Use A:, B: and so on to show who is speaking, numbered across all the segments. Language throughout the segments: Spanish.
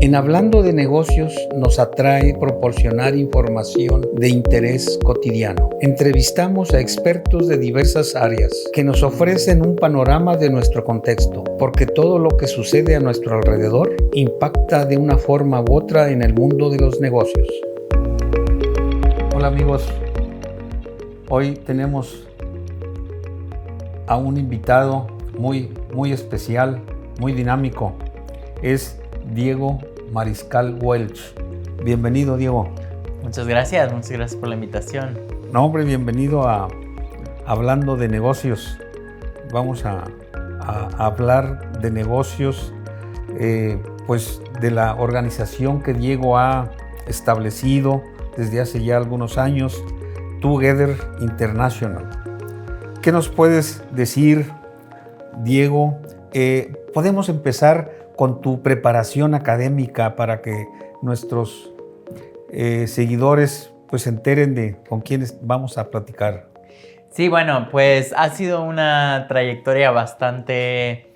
A: En Hablando de Negocios nos atrae proporcionar información de interés cotidiano. Entrevistamos a expertos de diversas áreas que nos ofrecen un panorama de nuestro contexto, porque todo lo que sucede a nuestro alrededor impacta de una forma u otra en el mundo de los negocios. Hola amigos, hoy tenemos a un invitado muy especial, muy dinámico. Es Diego Mariscal Welch. Bienvenido, Diego.
B: Muchas gracias por la invitación.
A: No, hombre, bienvenido a Hablando de Negocios. Vamos a hablar de negocios, pues de la organización que Diego ha establecido desde hace ya algunos años, Together International. ¿Qué nos puedes decir, Diego? Podemos empezar con tu preparación académica para que nuestros seguidores pues se enteren de con quiénes vamos a platicar.
B: Sí, bueno, pues ha sido una trayectoria bastante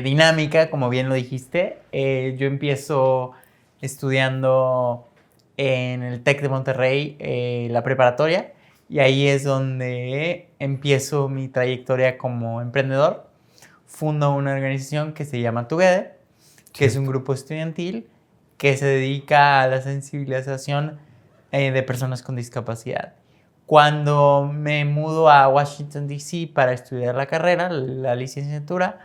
B: dinámica, como bien lo dijiste. Yo empiezo estudiando en el TEC de Monterrey, la preparatoria, y ahí es donde empiezo mi trayectoria como emprendedor. Fundo una organización que se llama Together, que es un grupo estudiantil que se dedica a la sensibilización de personas con discapacidad. Cuando me mudo a Washington, D.C. para estudiar la carrera, la licenciatura,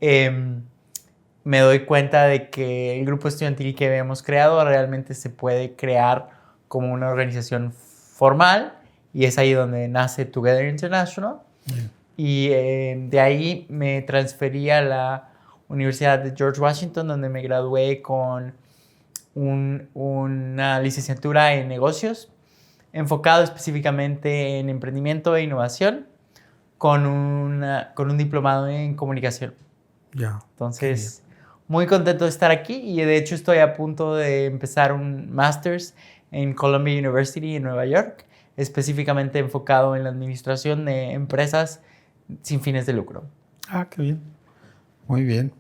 B: me doy cuenta de que el grupo estudiantil que habíamos creado realmente se puede crear como una organización formal, y es ahí donde nace Together International. Y de ahí me transferí a la Universidad de George Washington, donde me gradué con una licenciatura en negocios, enfocado específicamente en emprendimiento e innovación, con un diplomado en comunicación.
A: Ya.
B: Entonces, muy contento de estar aquí, y de hecho estoy a punto de empezar un Master's en Columbia University en Nueva York, específicamente enfocado en la administración de empresas sin fines de lucro.
A: Ah, qué bien. Muy bien.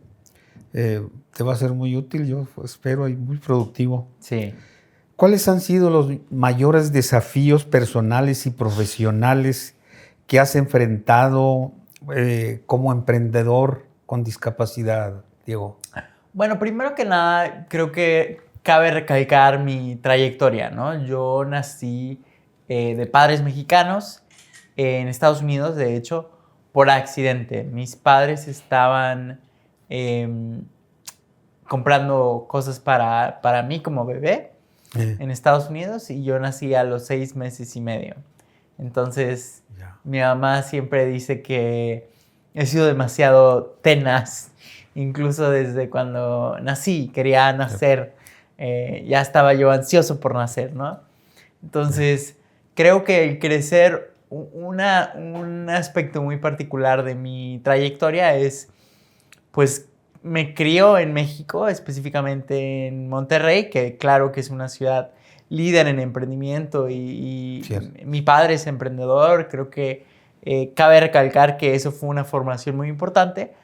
A: Te va a ser muy útil, yo espero, y muy productivo.
B: Sí.
A: ¿Cuáles han sido los mayores desafíos personales y profesionales que has enfrentado como emprendedor con discapacidad, Diego?
B: Bueno, primero que nada, creo que cabe recalcar mi trayectoria, ¿no? Yo nací de padres mexicanos en Estados Unidos, de hecho, por accidente. Mis padres estaban comprando cosas para mí como bebé en Estados Unidos, y yo nací a los 6 meses y medio. Entonces, mi mamá siempre dice que he sido demasiado tenaz, incluso desde cuando nací, quería nacer, ya estaba yo ansioso por nacer, ¿no? Entonces, creo que el crecer, un aspecto muy particular de mi trayectoria es, pues, me crió en México, específicamente en Monterrey, que claro que es una ciudad líder en emprendimiento, y mi padre es emprendedor. Creo que cabe recalcar que eso fue una formación muy importante,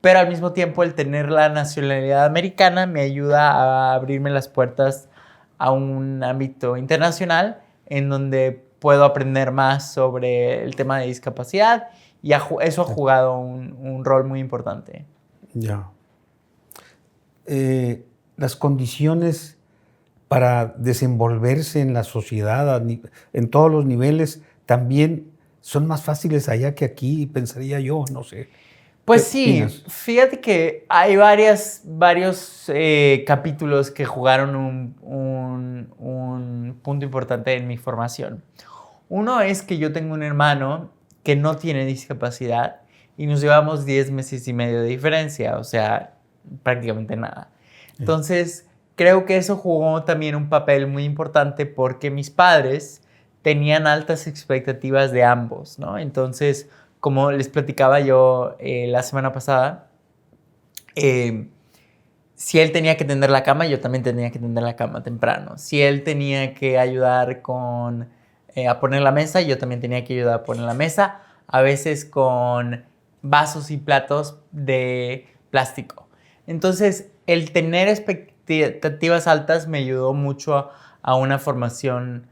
B: pero al mismo tiempo el tener la nacionalidad americana me ayuda a abrirme las puertas a un ámbito internacional en donde puedo aprender más sobre el tema de discapacidad, y eso ha jugado un rol muy importante.
A: Ya. Las condiciones para desenvolverse en la sociedad en todos los niveles también son más fáciles allá que aquí, pensaría yo, no sé.
B: Pues sí, fíjate que hay varios capítulos que jugaron un punto importante en mi formación. Uno es que yo tengo un hermano que no tiene discapacidad y nos llevamos 10 meses y medio de diferencia, o sea, prácticamente nada. Entonces, creo que eso jugó también un papel muy importante, porque mis padres tenían altas expectativas de ambos, ¿no? Entonces, como les platicaba yo la semana pasada, si él tenía que tender la cama, yo también tenía que tender la cama temprano. Si él tenía que ayudar a poner la mesa, yo también tenía que ayudar a poner la mesa, a veces con vasos y platos de plástico. Entonces, el tener expectativas altas me ayudó mucho a una formación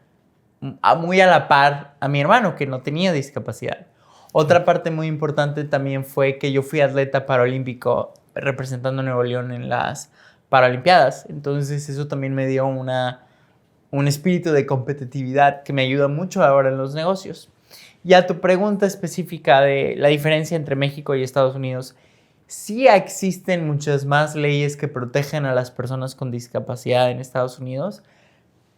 B: muy a la par a mi hermano, que no tenía discapacidad. Otra parte muy importante también fue que yo fui atleta paralímpico representando a Nuevo León en las Paralimpiadas. Entonces eso también me dio un espíritu de competitividad que me ayuda mucho ahora en los negocios. Y a tu pregunta específica de la diferencia entre México y Estados Unidos, sí existen muchas más leyes que protegen a las personas con discapacidad en Estados Unidos,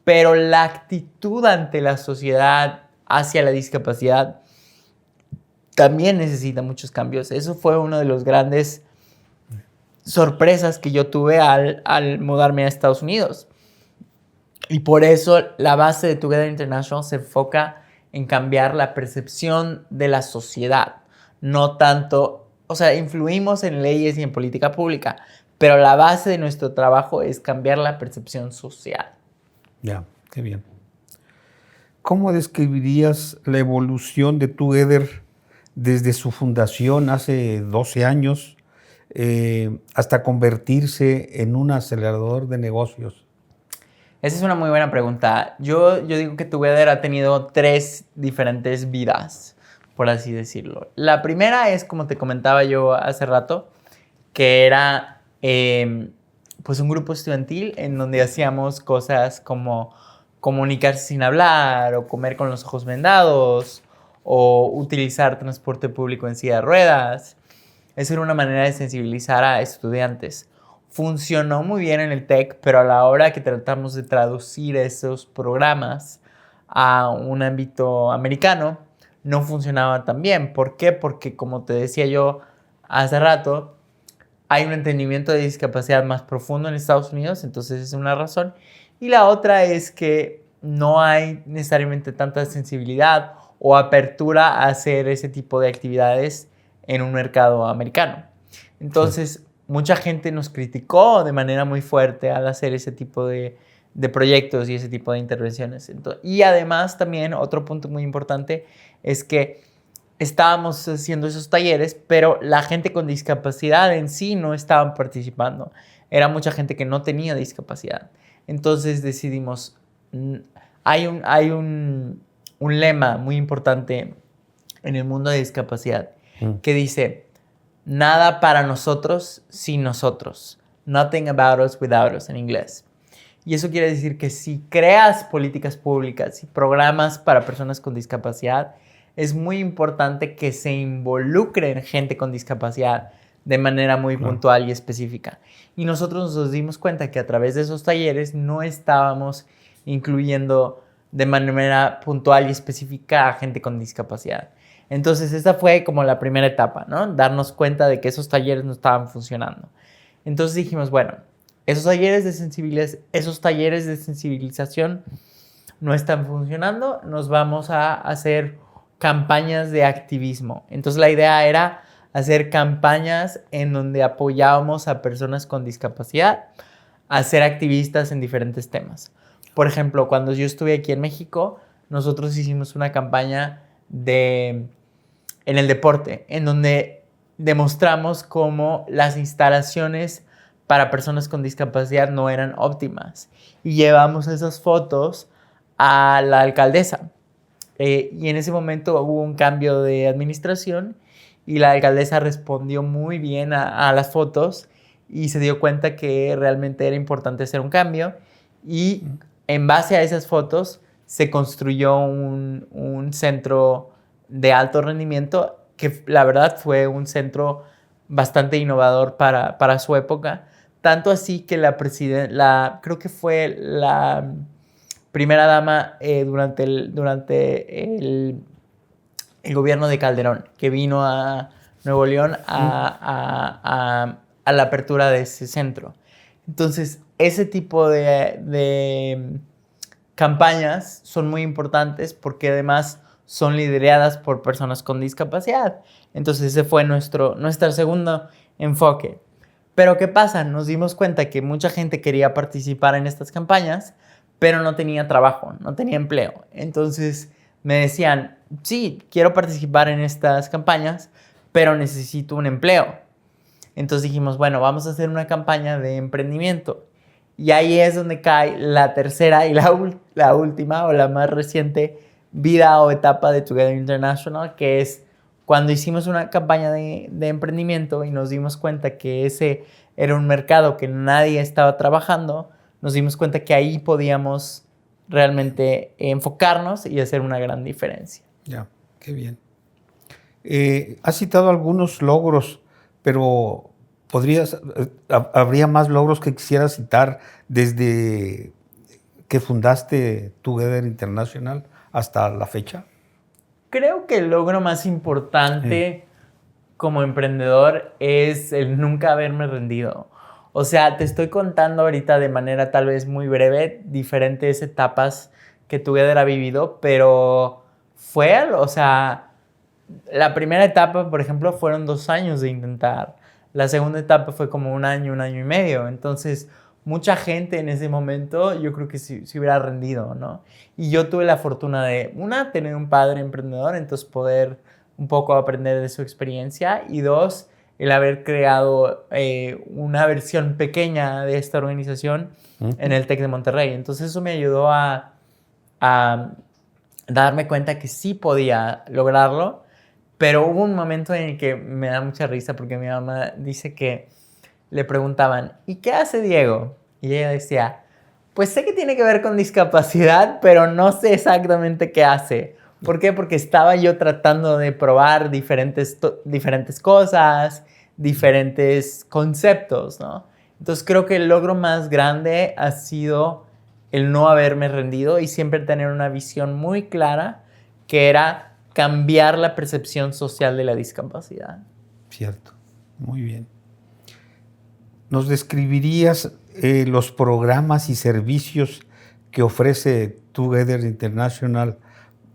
B: pero la actitud ante la sociedad hacia la discapacidad también necesita muchos cambios. Eso fue una de las grandes sorpresas que yo tuve al mudarme a Estados Unidos. Y por eso la base de Together International se enfoca en cambiar la percepción de la sociedad. No tanto, o sea, influimos en leyes y en política pública, pero la base de nuestro trabajo es cambiar la percepción social.
A: Ya, qué bien. ¿Cómo describirías la evolución de Together desde su fundación hace 12 años hasta convertirse en un acelerador de negocios?
B: Esa es una muy buena pregunta. Yo digo que Together ha tenido 3 diferentes vidas, por así decirlo. La primera es, como te comentaba yo hace rato, que era pues un grupo estudiantil en donde hacíamos cosas como comunicarse sin hablar, o comer con los ojos vendados, o utilizar transporte público en silla de ruedas. Esa era una manera de sensibilizar a estudiantes. Funcionó muy bien en el TEC, pero a la hora que tratamos de traducir esos programas a un ámbito americano, no funcionaba tan bien. ¿Por qué? Porque, como te decía yo hace rato, hay un entendimiento de discapacidad más profundo en Estados Unidos, entonces es una razón. Y la otra es que no hay necesariamente tanta sensibilidad o apertura a hacer ese tipo de actividades en un mercado americano. Entonces, mucha gente nos criticó de manera muy fuerte al hacer ese tipo de proyectos y ese tipo de intervenciones. Y además también otro punto muy importante es que estábamos haciendo esos talleres, pero la gente con discapacidad en sí no estaban participando. Era mucha gente que no tenía discapacidad. Entonces decidimos, hay un lema muy importante en el mundo de discapacidad que dice: nada para nosotros sin nosotros. Nothing about us without us, en inglés. Y eso quiere decir que si creas políticas públicas y programas para personas con discapacidad, es muy importante que se involucren gente con discapacidad de manera muy puntual y específica. Y nosotros nos dimos cuenta que a través de esos talleres no estábamos incluyendo de manera puntual y específica a gente con discapacidad. Entonces esa fue como la primera etapa, ¿no? Darnos cuenta de que esos talleres no estaban funcionando. Entonces dijimos, bueno, esos talleres de sensibilización no están funcionando, nos vamos a hacer campañas de activismo. Entonces la idea era hacer campañas en donde apoyábamos a personas con discapacidad a ser activistas en diferentes temas. Por ejemplo, cuando yo estuve aquí en México, nosotros hicimos una campaña en el deporte, en donde demostramos cómo las instalaciones para personas con discapacidad no eran óptimas. Y llevamos esas fotos a la alcaldesa. Y en ese momento hubo un cambio de administración y la alcaldesa respondió muy bien a las fotos y se dio cuenta que realmente era importante hacer un cambio. Y en base a esas fotos se construyó un centro de alto rendimiento que la verdad fue un centro bastante innovador para su época. Tanto así que creo que fue la primera dama durante el gobierno de Calderón, que vino a Nuevo León a la apertura de ese centro. Entonces, ese tipo de campañas son muy importantes porque además son lideradas por personas con discapacidad. Entonces, ese fue nuestro segundo enfoque. Pero ¿qué pasa? Nos dimos cuenta que mucha gente quería participar en estas campañas, pero no tenía trabajo, no tenía empleo. Entonces me decían, sí, quiero participar en estas campañas, pero necesito un empleo. Entonces dijimos, bueno, vamos a hacer una campaña de emprendimiento. Y ahí es donde cae la tercera y la última o la más reciente vida o etapa de Together International, que es cuando hicimos una campaña de emprendimiento y nos dimos cuenta que ese era un mercado que nadie estaba trabajando, nos dimos cuenta que ahí podíamos realmente enfocarnos y hacer una gran diferencia.
A: Ya, qué bien. Has citado algunos logros, pero ¿habría más logros que quisieras citar desde que fundaste Together International hasta la fecha?
B: Creo que el logro más importante como emprendedor es el nunca haberme rendido. O sea, te estoy contando ahorita de manera tal vez muy breve diferentes etapas que Together ha vivido, pero o sea, la primera etapa, por ejemplo, fueron 2 años de intentar. La segunda etapa fue como 1 año y medio. Entonces, mucha gente en ese momento, yo creo que se hubiera rendido, ¿no? Y yo tuve la fortuna de, tener un padre emprendedor, entonces poder un poco aprender de su experiencia. Y 2, el haber creado una versión pequeña de esta organización en el TEC de Monterrey. Entonces, eso me ayudó a darme cuenta que sí podía lograrlo. Pero hubo un momento en el que me da mucha risa porque mi mamá dice que le preguntaban, ¿y qué hace Diego? Y ella decía, pues sé que tiene que ver con discapacidad, pero no sé exactamente qué hace. ¿Por qué? Porque estaba yo tratando de probar diferentes cosas, diferentes conceptos, ¿no? Entonces creo que el logro más grande ha sido el no haberme rendido y siempre tener una visión muy clara que era cambiar la percepción social de la discapacidad.
A: Cierto, muy bien. ¿Nos describirías los programas y servicios que ofrece Together International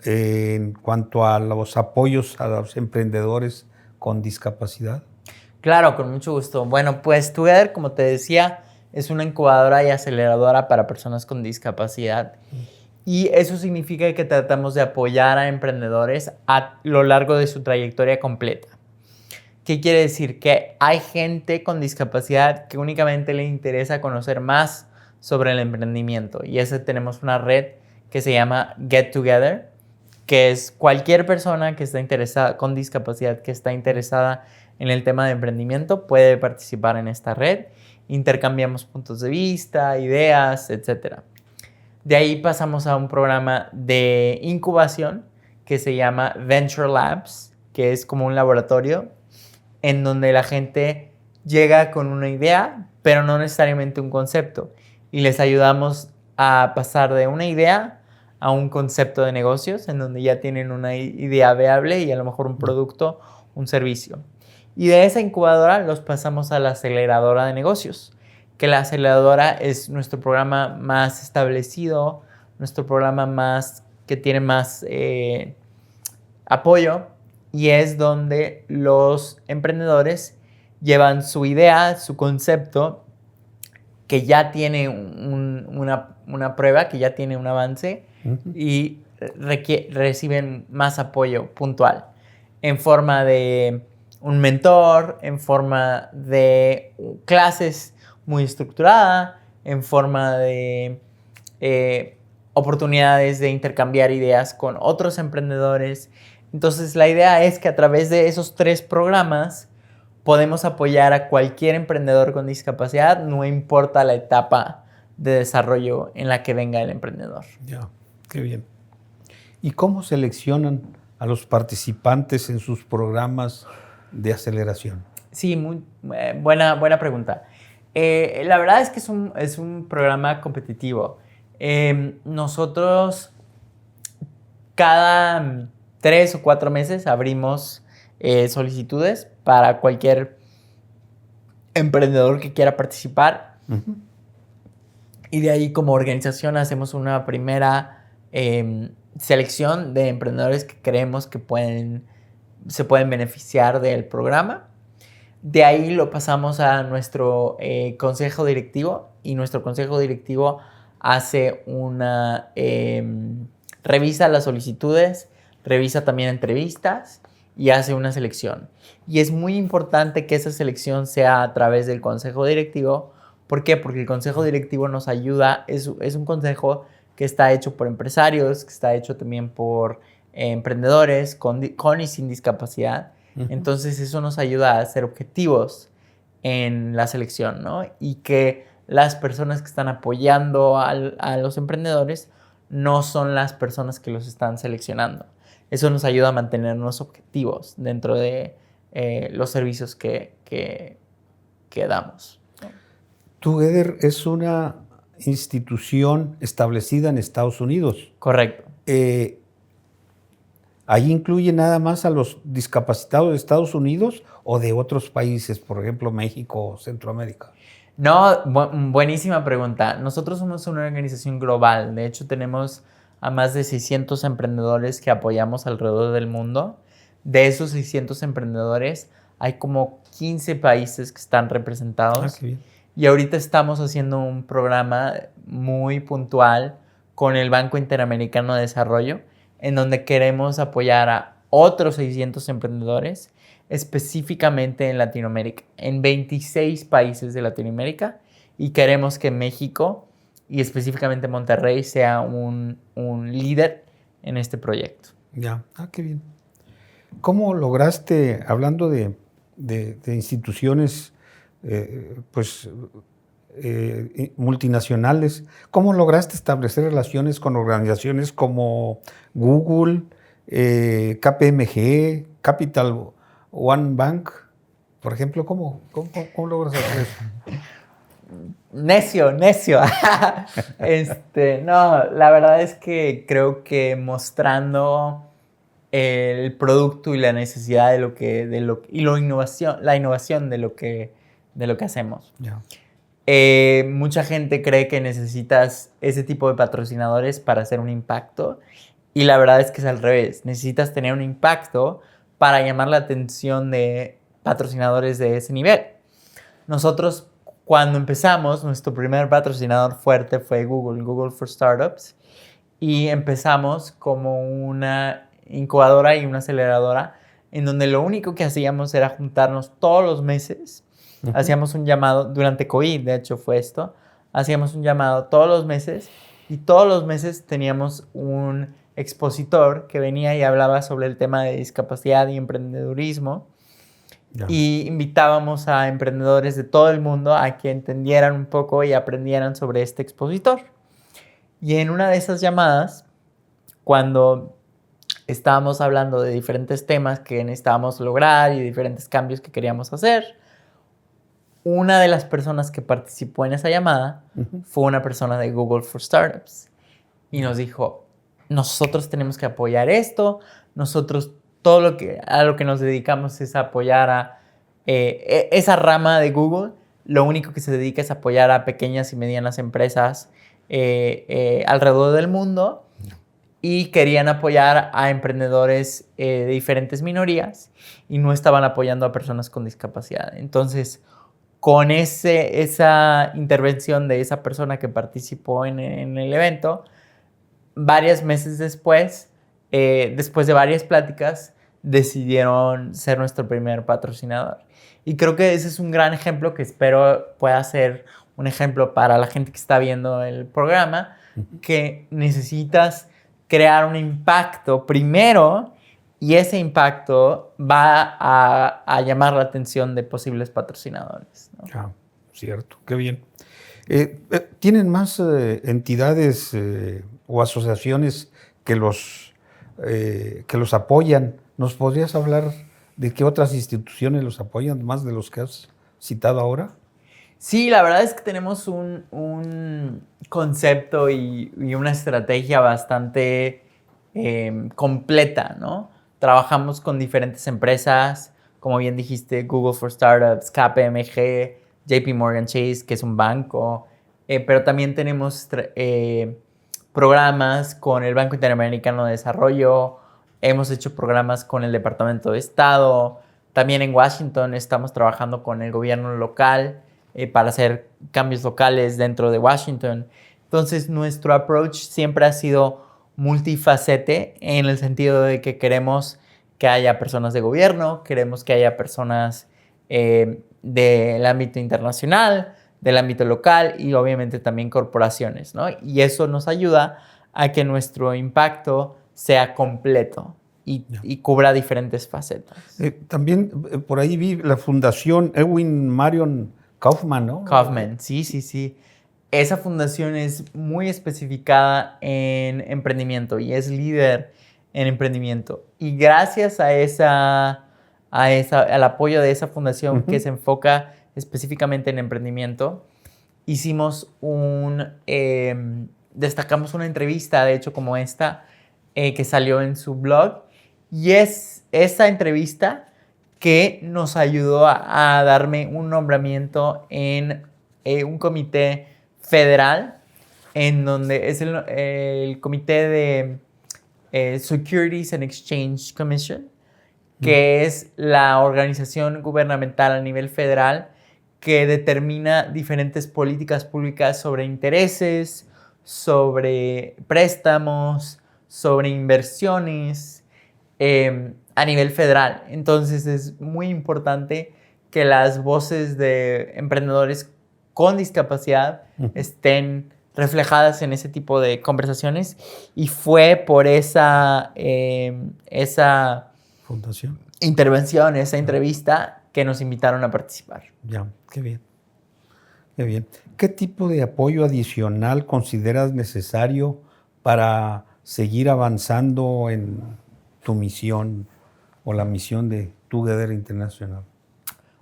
A: en cuanto a los apoyos a los emprendedores con discapacidad?
B: Claro, con mucho gusto. Bueno, pues Together, como te decía, es una incubadora y aceleradora para personas con discapacidad. Y eso significa que tratamos de apoyar a emprendedores a lo largo de su trayectoria completa. ¿Qué quiere decir? Que hay gente con discapacidad que únicamente le interesa conocer más sobre el emprendimiento. Y tenemos una red que se llama Get Together, que es cualquier persona que está interesada con discapacidad, que está interesada en el tema de emprendimiento, puede participar en esta red. Intercambiamos puntos de vista, ideas, etc. De ahí pasamos a un programa de incubación que se llama Venture Labs, que es como un laboratorio en donde la gente llega con una idea, pero no necesariamente un concepto. Y les ayudamos a pasar de una idea a un concepto de negocios, en donde ya tienen una idea viable y a lo mejor un producto, un servicio. Y de esa incubadora los pasamos a la aceleradora de negocios, que la aceleradora es nuestro programa más establecido, nuestro programa que tiene más apoyo, y es donde los emprendedores llevan su idea, su concepto, que ya tiene una prueba, que ya tiene un avance, y reciben más apoyo puntual en forma de un mentor, en forma de clases muy estructurada, en forma de oportunidades de intercambiar ideas con otros emprendedores. Entonces, la idea es que a través de esos 3 programas podemos apoyar a cualquier emprendedor con discapacidad, no importa la etapa de desarrollo en la que venga el emprendedor.
A: Ya, qué bien. ¿Y cómo seleccionan a los participantes en sus programas de aceleración?
B: Sí, muy buena pregunta. La verdad es que es un programa competitivo. Nosotros cada 3 o 4 meses abrimos solicitudes para cualquier emprendedor que quiera participar. Uh-huh. Y de ahí, como organización, hacemos una primera selección de emprendedores que creemos que se pueden beneficiar del programa. De ahí lo pasamos a nuestro consejo directivo, y nuestro consejo directivo hace revisa las solicitudes, revisa también entrevistas, y hace una selección. Y es muy importante que esa selección sea a través del consejo directivo. ¿Por qué? Porque el consejo directivo nos ayuda, es un consejo que está hecho por empresarios, que está hecho también por emprendedores con y sin discapacidad. Entonces eso nos ayuda a ser objetivos en la selección, ¿no? Y que las personas que están apoyando a los emprendedores no son las personas que los están seleccionando. Eso nos ayuda a mantenernos objetivos dentro de los servicios que damos, ¿no?
A: Together es una institución establecida en Estados Unidos.
B: Correcto.
A: ¿Ahí incluye nada más a los discapacitados de Estados Unidos o de otros países, por ejemplo, México o Centroamérica?
B: No, buenísima pregunta. Nosotros somos una organización global. De hecho, tenemos a más de 600 emprendedores que apoyamos alrededor del mundo. De esos 600 emprendedores, hay como 15 países que están representados.
A: Qué bien.
B: Y ahorita estamos haciendo un programa muy puntual con el Banco Interamericano de Desarrollo, en donde queremos apoyar a otros 600 emprendedores, específicamente en Latinoamérica, en 26 países de Latinoamérica, y queremos que México y específicamente Monterrey sea un líder en este proyecto.
A: Ya, qué bien. ¿Cómo lograste, hablando de instituciones multinacionales, cómo lograste establecer relaciones con organizaciones como Google, KPMG, Capital One Bank, por ejemplo? ¿Cómo logras hacer eso?
B: Necio. No, la verdad es que creo que mostrando el producto y la necesidad y la innovación de lo que hacemos.
A: Yeah.
B: Mucha gente cree que necesitas ese tipo de patrocinadores para hacer un impacto, y la verdad es que es al revés. Necesitas tener un impacto para llamar la atención de patrocinadores de ese nivel. Nosotros, cuando empezamos, nuestro primer patrocinador fuerte fue Google for Startups, y empezamos como una incubadora y una aceleradora en donde lo único que hacíamos era juntarnos todos los meses. Uh-huh. Hacíamos un llamado, durante COVID de hecho fue esto, hacíamos un llamado todos los meses, y todos los meses teníamos un expositor que venía y hablaba sobre el tema de discapacidad y emprendedurismo. Yeah. Y invitábamos a emprendedores de todo el mundo a que entendieran un poco y aprendieran sobre este expositor. Y en una de esas llamadas, cuando estábamos hablando de diferentes temas que necesitábamos lograr y diferentes cambios que queríamos hacer, una de las personas que participó en esa llamada fue una persona de Google for Startups. Y nos dijo, nosotros tenemos que apoyar esto, nosotros a lo que nos dedicamos es apoyar a esa rama de Google. Lo único que se dedica es apoyar a pequeñas y medianas empresas alrededor del mundo, y querían apoyar a emprendedores de diferentes minorías y no estaban apoyando a personas con discapacidad. Entonces, con esa intervención de esa persona que participó en el evento, varios meses después de varias pláticas, decidieron ser nuestro primer patrocinador. Y creo que ese es un gran ejemplo que espero pueda ser un ejemplo para la gente que está viendo el programa, que necesitas crear un impacto primero, y ese impacto va a llamar la atención de posibles patrocinadores, ¿no?
A: Ah, cierto, qué bien. ¿Tienen más entidades o asociaciones que los apoyan? ¿Nos podrías hablar de qué otras instituciones los apoyan, más de los que has citado ahora?
B: Sí, la verdad es que tenemos un concepto y una estrategia bastante completa, ¿no? Trabajamos con diferentes empresas, como bien dijiste, Google for Startups, KPMG, JP Morgan Chase, que es un banco, pero también tenemos programas con el Banco Interamericano de Desarrollo, hemos hecho programas con el Departamento de Estado, también en Washington estamos trabajando con el gobierno local para hacer cambios locales dentro de Washington. Entonces, nuestro approach siempre ha sido multifacete, en el sentido de que queremos que haya personas de gobierno, queremos que haya personas del ámbito internacional, del ámbito local y obviamente también corporaciones, ¿no? Y eso nos ayuda a que nuestro impacto sea completo y cubra diferentes facetas.
A: También por ahí vi la fundación Erwin Marion Kaufman, ¿no?
B: Kaufman, sí. Esa fundación es muy especificada en emprendimiento y es líder en emprendimiento. Y gracias al apoyo de esa fundación que se enfoca específicamente en emprendimiento, destacamos una entrevista, de hecho, como esta, que salió en su blog. Y es esa entrevista que nos ayudó a darme un nombramiento en un comité federal, en donde es el comité de Securities and Exchange Commission, que es la organización gubernamental a nivel federal que determina diferentes políticas públicas sobre intereses, sobre préstamos, sobre inversiones a nivel federal. Entonces es muy importante que las voces de emprendedores con discapacidad estén reflejadas en ese tipo de conversaciones, y fue por esa
A: fundación,
B: intervención, esa entrevista, que nos invitaron a participar.
A: Ya, qué bien. Qué bien. ¿Qué tipo de apoyo adicional consideras necesario para seguir avanzando en tu misión o la misión de Together International?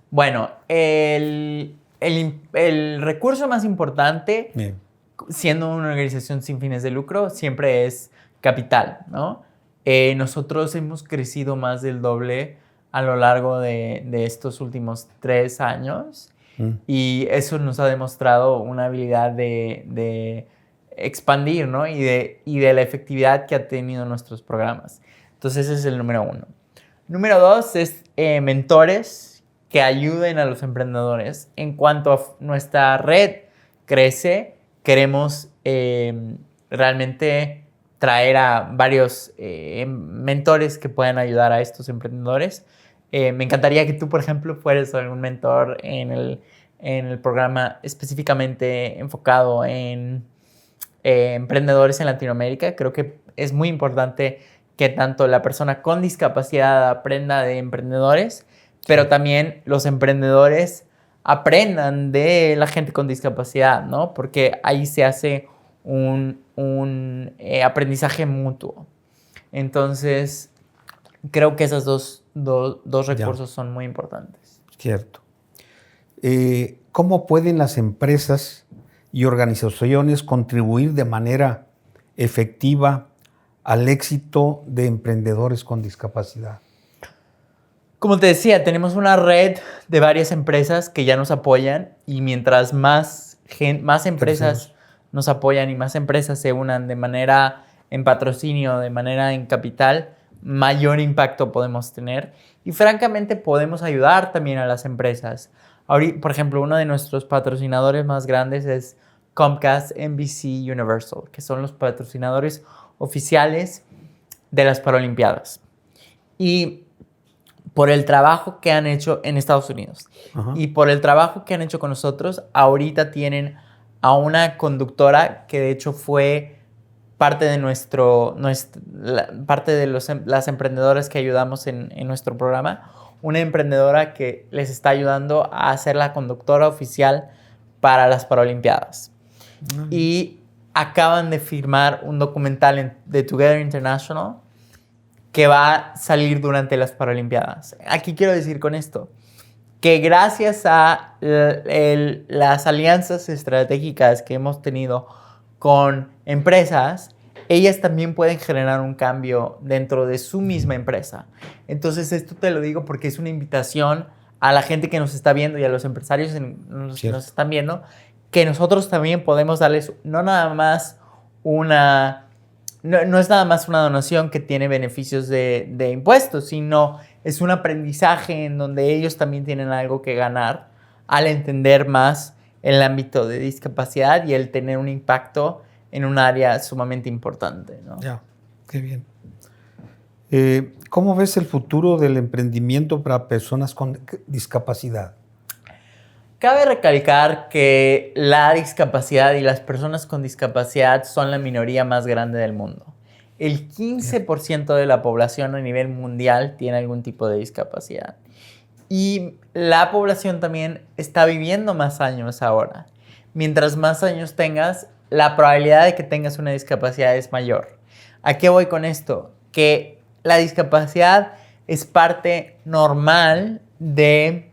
B: Bueno, el recurso más importante, siendo una organización sin fines de lucro, siempre es capital, ¿no? Nosotros hemos crecido más del doble a lo largo de estos últimos 3 años, y eso nos ha demostrado una habilidad de expandir, ¿no? Y de la efectividad que ha tenido nuestros programas. Entonces ese es el número 1. Número 2 es mentores que ayuden a los emprendedores. En cuanto a nuestra red crece, queremos realmente traer a varios mentores que puedan ayudar a estos emprendedores. Me encantaría que tú, por ejemplo, fueras algún mentor en el programa específicamente enfocado en emprendedores en Latinoamérica. Creo que es muy importante que tanto la persona con discapacidad aprenda de emprendedores, pero también los emprendedores aprendan de la gente con discapacidad, ¿no? Porque ahí se hace un aprendizaje mutuo. Entonces, creo que esos dos recursos son muy importantes.
A: Cierto. ¿Cómo pueden las empresas y organizaciones contribuir de manera efectiva al éxito de emprendedores con discapacidad?
B: Como te decía, tenemos una red de varias empresas que ya nos apoyan, y mientras más empresas nos apoyan y más empresas se unan de manera en patrocinio, de manera en capital, mayor impacto podemos tener, y francamente podemos ayudar también a las empresas. Ahorita, por ejemplo, uno de nuestros patrocinadores más grandes es Comcast, NBC, Universal, que son los patrocinadores oficiales de las Paralimpiadas. Y por el trabajo que han hecho en Estados Unidos y por el trabajo que han hecho con nosotros, ahorita tienen a una conductora que de hecho fue parte de las emprendedoras que ayudamos en nuestro programa, una emprendedora que les está ayudando a ser la conductora oficial para las Paralimpiadas. Y acaban de firmar un documental de Together International que va a salir durante las Paralimpiadas. Aquí quiero decir con esto que gracias a las alianzas estratégicas que hemos tenido con empresas, ellas también pueden generar un cambio dentro de su misma empresa. Entonces, esto te lo digo porque es una invitación a la gente que nos está viendo y a los empresarios que nos están viendo, que nosotros también podemos darles no es nada más una donación que tiene beneficios de impuestos, sino es un aprendizaje en donde ellos también tienen algo que ganar al entender más el ámbito de discapacidad y el tener un impacto en un área sumamente importante, ¿no?
A: Ya, qué bien. ¿Cómo ves el futuro del emprendimiento para personas con discapacidad?
B: Cabe recalcar que la discapacidad y las personas con discapacidad son la minoría más grande del mundo. El 15% de la población a nivel mundial tiene algún tipo de discapacidad. Y la población también está viviendo más años ahora. Mientras más años tengas, la probabilidad de que tengas una discapacidad es mayor. ¿A qué voy con esto? Que la discapacidad es parte normal de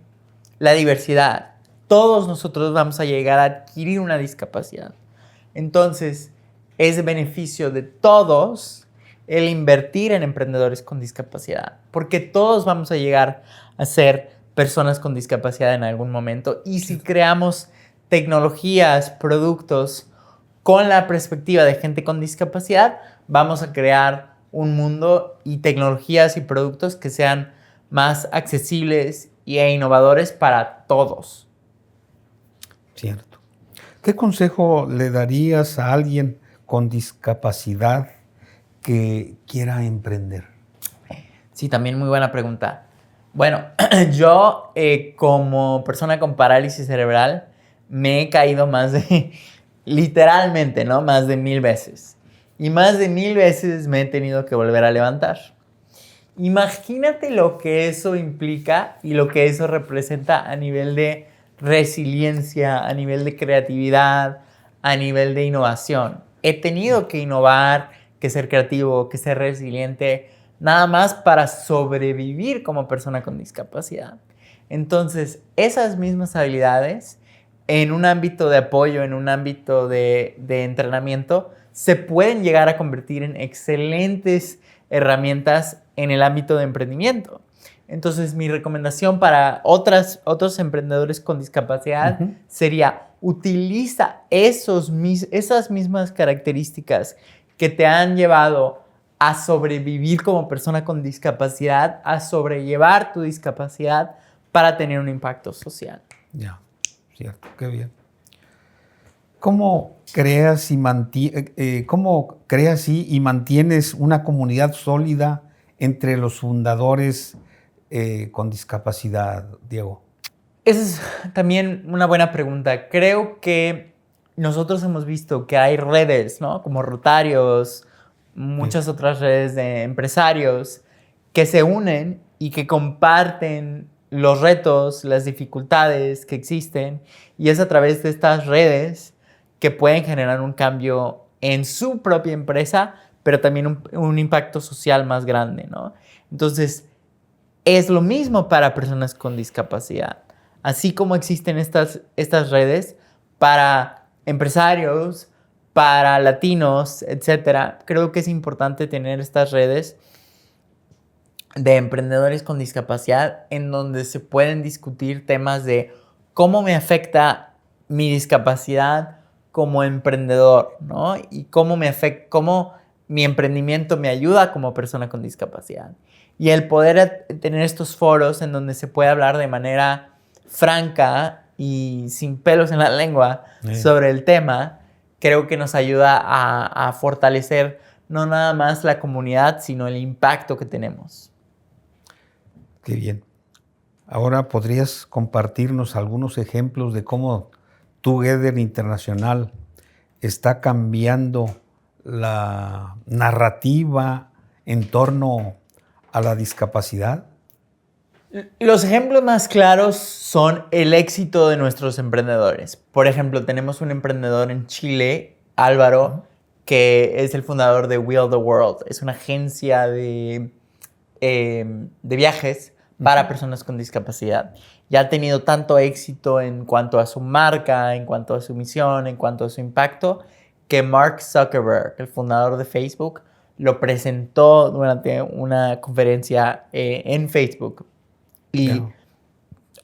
B: la diversidad. Todos nosotros vamos a llegar a adquirir una discapacidad. Entonces, es de beneficio de todos el invertir en emprendedores con discapacidad, porque todos vamos a llegar a ser personas con discapacidad en algún momento. Y si creamos tecnologías, productos con la perspectiva de gente con discapacidad, vamos a crear un mundo y tecnologías y productos que sean más accesibles e innovadores para todos.
A: Cierto. ¿Qué consejo le darías a alguien con discapacidad que quiera emprender?
B: Sí, también muy buena pregunta. Bueno, yo como persona con parálisis cerebral me he caído literalmente, ¿no? Más de 1000 veces. Y más de 1000 veces me he tenido que volver a levantar. Imagínate lo que eso implica y lo que eso representa a nivel de resiliencia, a nivel de creatividad, a nivel de innovación. He tenido que innovar, que ser creativo, que ser resiliente, nada más para sobrevivir como persona con discapacidad. Entonces, esas mismas habilidades en un ámbito de apoyo, en un ámbito de entrenamiento, se pueden llegar a convertir en excelentes herramientas en el ámbito de emprendimiento. Entonces, mi recomendación para otros emprendedores con discapacidad sería: utiliza esas mismas características que te han llevado a sobrevivir como persona con discapacidad, a sobrellevar tu discapacidad para tener un impacto social.
A: Ya, cierto, qué bien. ¿Cómo creas y mantienes una comunidad sólida entre los fundadores con discapacidad, Diego?
B: Esa es también una buena pregunta. Creo que nosotros hemos visto que hay redes, ¿no? Como Rotarios, muchas otras redes de empresarios que se unen y que comparten los retos, las dificultades que existen, y es a través de estas redes que pueden generar un cambio en su propia empresa, pero también un impacto social más grande, ¿no? Entonces, es lo mismo para personas con discapacidad. Así como existen estas redes para empresarios, para latinos, etc., creo que es importante tener estas redes de emprendedores con discapacidad en donde se pueden discutir temas de cómo me afecta mi discapacidad como emprendedor, ¿no? Y cómo mi emprendimiento me ayuda como persona con discapacidad. Y el poder tener estos foros en donde se puede hablar de manera franca y sin pelos en la lengua sobre el tema, creo que nos ayuda a fortalecer no nada más la comunidad, sino el impacto que tenemos.
A: Qué bien. Ahora, ¿podrías compartirnos algunos ejemplos de cómo Together Internacional está cambiando la narrativa en torno a la discapacidad?
B: Los ejemplos más claros son el éxito de nuestros emprendedores. Por ejemplo, tenemos un emprendedor en Chile, Álvaro, que es el fundador de Wheel the World. Es una agencia de viajes para personas con discapacidad. Y ha tenido tanto éxito en cuanto a su marca, en cuanto a su misión, en cuanto a su impacto, que Mark Zuckerberg, el fundador de Facebook, lo presentó durante una conferencia en Facebook y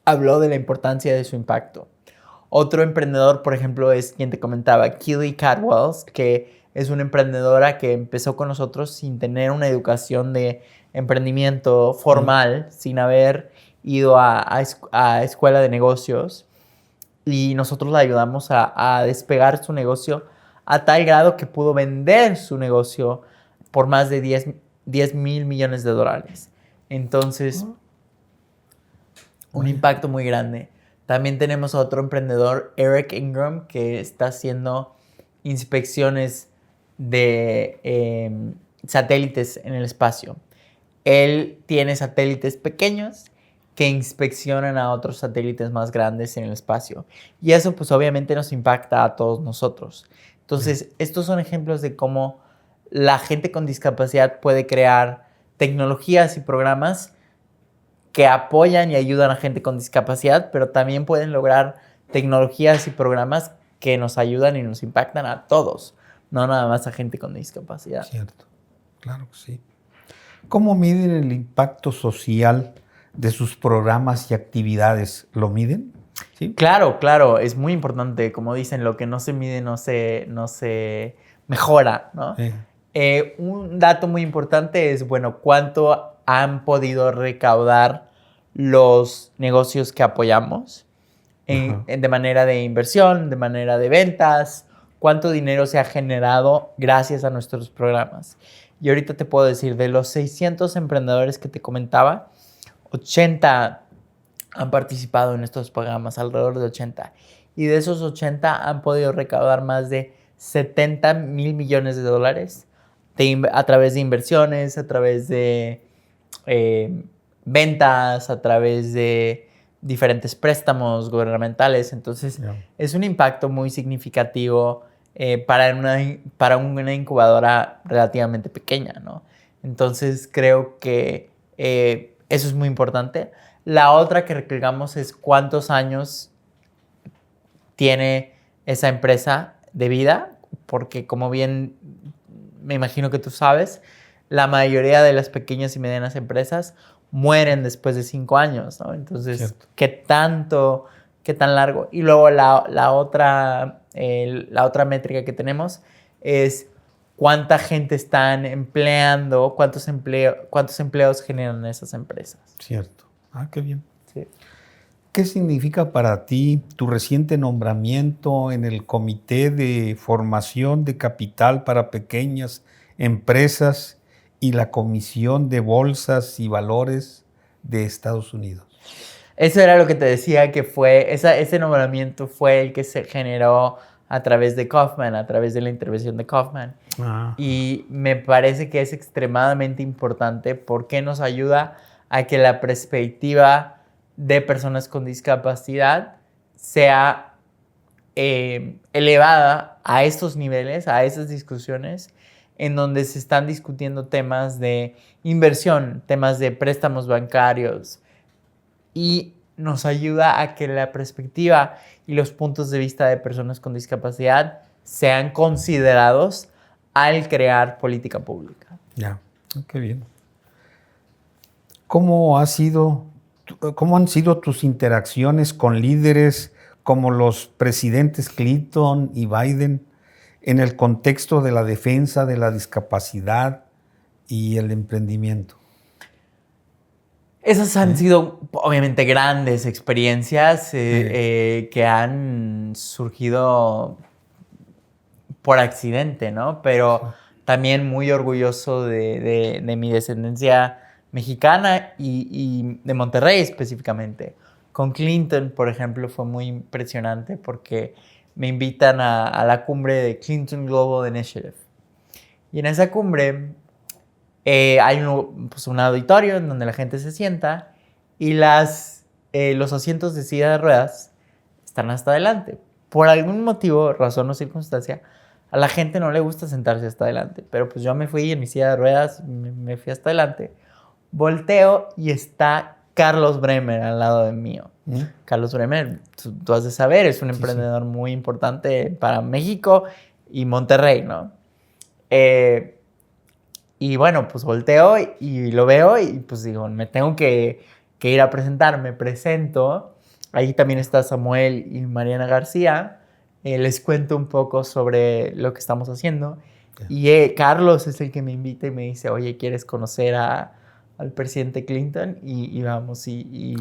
B: habló de la importancia de su impacto. Otro emprendedor, por ejemplo, es quien te comentaba, Keely Cadwells, que es una emprendedora que empezó con nosotros sin tener una educación de emprendimiento formal, sin haber ido a escuela de negocios, y nosotros la ayudamos a despegar su negocio a tal grado que pudo vender su negocio por más de 10 mil millones de dólares. Entonces, un impacto muy grande. También tenemos a otro emprendedor, Eric Ingram, que está haciendo inspecciones de satélites en el espacio. Él tiene satélites pequeños que inspeccionan a otros satélites más grandes en el espacio. Y eso pues obviamente nos impacta a todos nosotros. Entonces, estos son ejemplos de cómo la gente con discapacidad puede crear tecnologías y programas que apoyan y ayudan a gente con discapacidad, pero también pueden lograr tecnologías y programas que nos ayudan y nos impactan a todos, no nada más a gente con discapacidad.
A: Cierto, claro que sí. ¿Cómo miden el impacto social de sus programas y actividades? ¿Lo miden?
B: ¿Sí? Claro, es muy importante. Como dicen, lo que no se mide no se mejora, ¿no? Sí. Un dato muy importante es, bueno, cuánto han podido recaudar los negocios que apoyamos de manera de inversión, de manera de ventas, cuánto dinero se ha generado gracias a nuestros programas. Y ahorita te puedo decir, de los 600 emprendedores que te comentaba, 80 han participado en estos programas, alrededor de 80. Y de esos 80 han podido recaudar más de 70 mil millones de dólares a través de inversiones, a través de ventas, a través de diferentes préstamos gubernamentales. Entonces, es un impacto muy significativo para una incubadora relativamente pequeña, ¿no? Entonces, creo que eso es muy importante. La otra que recalcamos es cuántos años tiene esa empresa de vida, porque como bien me imagino que tú sabes, la mayoría de las pequeñas y medianas empresas mueren después de 5 años, ¿no? Entonces, ¿qué tan largo? Y luego la otra métrica que tenemos es cuánta gente están empleando, cuántos empleos generan esas empresas.
A: Cierto. Ah, qué bien.
B: Sí.
A: ¿Qué significa para ti tu reciente nombramiento en el Comité de Formación de Capital para Pequeñas Empresas y la Comisión de Bolsas y Valores de Estados Unidos?
B: Eso era lo que te decía, que ese nombramiento fue el que se generó a través de Kauffman, a través de la intervención de Kauffman. Y me parece que es extremadamente importante porque nos ayuda a que la perspectiva de personas con discapacidad sea elevada a estos niveles, a esas discusiones en donde se están discutiendo temas de inversión, temas de préstamos bancarios, y nos ayuda a que la perspectiva y los puntos de vista de personas con discapacidad sean considerados al crear política pública.
A: Ya, qué bien. ¿Cómo han sido tus interacciones con líderes como los presidentes Clinton y Biden en el contexto de la defensa de la discapacidad y el emprendimiento?
B: Esas han sido obviamente grandes experiencias que han surgido por accidente, ¿no? Pero también muy orgulloso de mi descendencia mexicana y de Monterrey específicamente. Con Clinton, por ejemplo, fue muy impresionante porque me invitan a la cumbre de Clinton Global Initiative. Y en esa cumbre hay un auditorio en donde la gente se sienta y los asientos de silla de ruedas están hasta adelante. Por algún motivo, razón o circunstancia, a la gente no le gusta sentarse hasta adelante. Pero pues yo me fui en mi silla de ruedas, me fui hasta adelante. Volteo y está Carlos Bremer al lado de mío. Carlos Bremer, tú has de saber, es un emprendedor muy importante para México y Monterrey, ¿no? Y bueno, pues volteo y lo veo y pues digo, me tengo que ir a presentar. Me presento. Ahí también está Samuel y Mariana García. Les cuento un poco sobre lo que estamos haciendo. Y Carlos es el que me invita y me dice, oye, ¿quieres conocer al presidente Clinton? Y vamos, y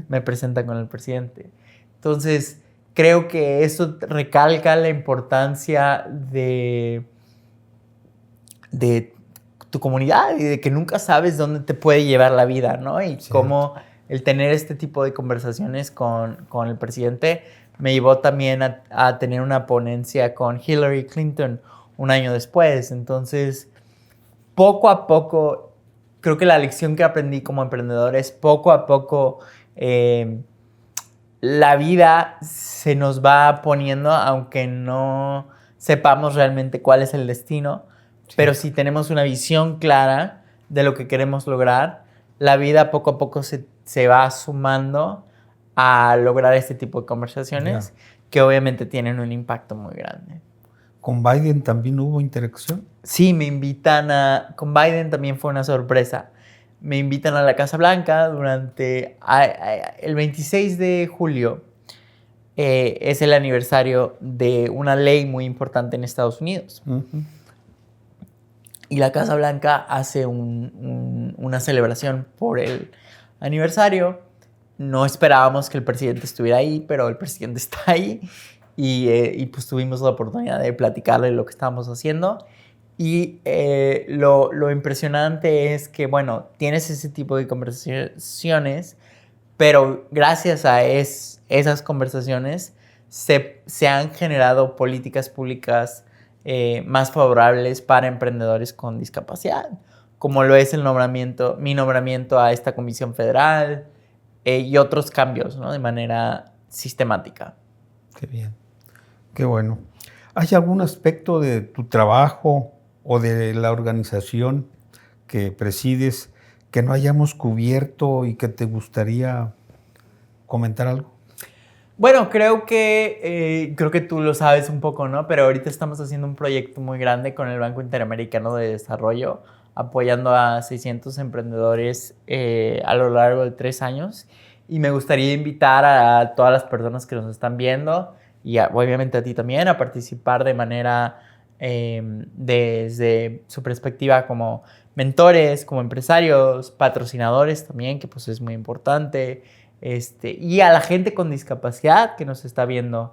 B: me presentan con el presidente. Entonces, creo que eso recalca la importancia de tu comunidad y de que nunca sabes dónde te puede llevar la vida, ¿no? Y cómo el tener este tipo de conversaciones con el presidente me llevó también a tener una ponencia con Hillary Clinton un año después. Entonces, poco a poco, creo que la lección que aprendí como emprendedor es poco a poco la vida se nos va poniendo, aunque no sepamos realmente cuál es el destino, pero si tenemos una visión clara de lo que queremos lograr, la vida poco a poco se va sumando a lograr este tipo de conversaciones que obviamente tienen un impacto muy grande.
A: ¿Con Biden también hubo interacción?
B: Sí, me invitan con Biden también fue una sorpresa. Me invitan a la Casa Blanca durante el 26 de julio. Es el aniversario de una ley muy importante en Estados Unidos. Uh-huh. Y la Casa Blanca hace una celebración por el aniversario. No esperábamos que el presidente estuviera ahí, pero el presidente está ahí. Y pues tuvimos la oportunidad de platicarle lo que estábamos haciendo. Y lo impresionante es que, bueno, tienes ese tipo de conversaciones, pero gracias a esas conversaciones se han generado políticas públicas más favorables para emprendedores con discapacidad, como lo es mi nombramiento a esta comisión federal y otros cambios, ¿no? De manera sistemática.
A: Qué bien, qué bueno. ¿Hay algún aspecto de tu trabajo o de la organización que presides que no hayamos cubierto y que te gustaría comentar algo?
B: Bueno, creo que tú lo sabes un poco, ¿no? Pero ahorita estamos haciendo un proyecto muy grande con el Banco Interamericano de Desarrollo, apoyando a 600 emprendedores a lo largo de 3 años. Y me gustaría invitar a todas las personas que nos están viendo y obviamente a ti también a participar de manera desde su perspectiva como mentores, como empresarios, patrocinadores también, que pues es muy importante. Y a la gente con discapacidad que nos está viendo,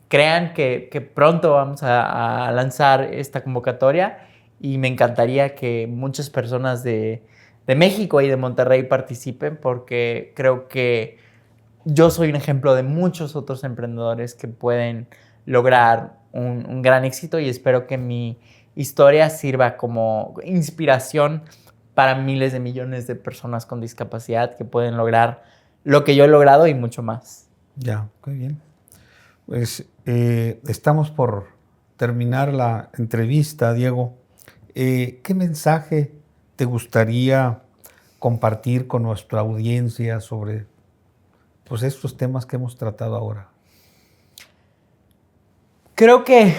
B: crean que pronto vamos a lanzar esta convocatoria y me encantaría que muchas personas de México y de Monterrey participen, porque creo que yo soy un ejemplo de muchos otros emprendedores que pueden lograr un gran éxito, y espero que mi historia sirva como inspiración para miles de millones de personas con discapacidad que pueden lograr lo que yo he logrado y mucho más.
A: Ya, qué bien. Pues estamos por terminar la entrevista, Diego. ¿Qué mensaje te gustaría compartir con nuestra audiencia sobre pues, estos temas que hemos tratado ahora?
B: Creo que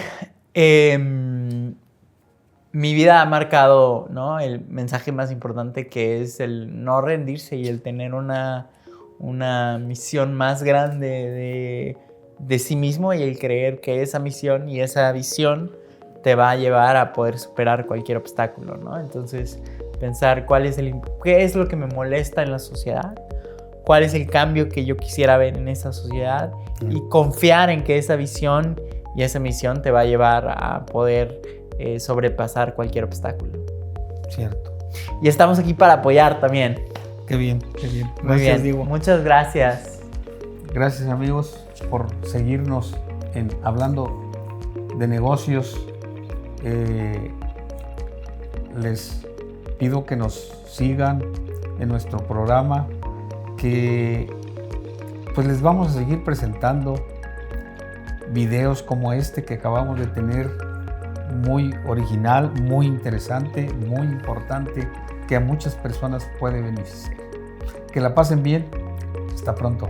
B: mi vida ha marcado, ¿no?, el mensaje más importante, que es el no rendirse y el tener una misión más grande de sí mismo, y el creer que esa misión y esa visión te va a llevar a poder superar cualquier obstáculo, ¿no? Entonces, pensar qué es lo que me molesta en la sociedad, cuál es el cambio que yo quisiera ver en esa sociedad, y confiar en que esa visión y esa misión te va a llevar a poder sobrepasar cualquier obstáculo.
A: Cierto.
B: Y estamos aquí para apoyar también.
A: Qué bien, qué bien.
B: Gracias, muy bien. Diego. Muchas gracias.
A: Gracias, amigos, por seguirnos en Hablando de Negocios. Les pido que nos sigan en nuestro programa, que pues les vamos a seguir presentando videos como este que acabamos de tener, muy original, muy interesante, muy importante, que a muchas personas puede beneficiar. Que la pasen bien. Hasta pronto.